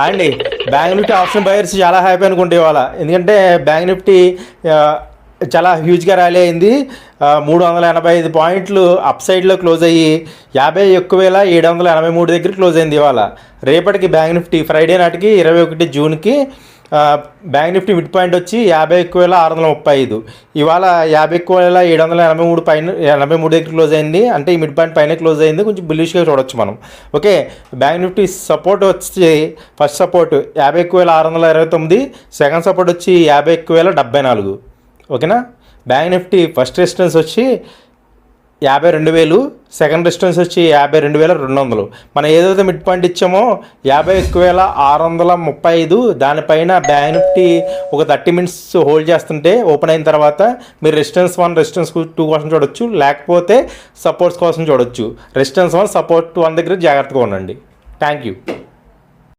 అండి bank Nifty option buyers చాలా happy అనుకుంటే ఇవాళ, ఎందుకంటే బ్యాంక్ నిఫ్టీ ఆ, చాలా హ్యూజ్గా ర్యాలీ అయింది. 385 పాయింట్లు అప్ సైడ్లో క్లోజ్ అయ్యి 51,783 దగ్గర క్లోజ్ అయింది ఇవాళ. రేపటికి బ్యాంక్ నిఫ్టీ ఫ్రైడే నాటికి 21 జూన్కి బ్యాంక్ నిఫ్టీ మిడ్ పాయింట్ వచ్చి 51,635. ఇవాళ 51,783 పైన 83 దగ్గర క్లోజ్ అయింది. అంటే ఈ మిడ్ పాయింట్ పైన క్లోజ్ అయింది, కొంచెం బుల్లిష్గా చూడొచ్చు మనం. ఓకే, బ్యాంక్ నిఫ్టీ సపోర్ట్ వచ్చి ఫస్ట్ సపోర్ట్ 51,629, సెకండ్ సపోర్ట్ వచ్చి 51,074. ఓకేనా. బ్యాంక్ నిఫ్టీ ఫస్ట్ రెసిస్టెన్స్ వచ్చి 52,000, సెకండ్ రెసిస్టెన్స్ వచ్చి 52,200. మనం ఏదైతే మిడ్ పాయింట్ ఇచ్చామో 51,635, దానిపైన బ్యాంక్ నిఫ్టీ ఒక 30 మినిట్స్ హోల్డ్ చేస్తుంటే ఓపెన్ అయిన తర్వాత మీరు రెసిస్టెన్స్ 1, రెసిస్టెన్స్ 2 కోసం చూడొచ్చు, లేకపోతే సపోర్ట్స్ కోసం చూడొచ్చు. రెసిస్టెన్స్ 1, సపోర్ట్ 1 దగ్గర జాగ్రత్తగా ఉండండి. Thank you.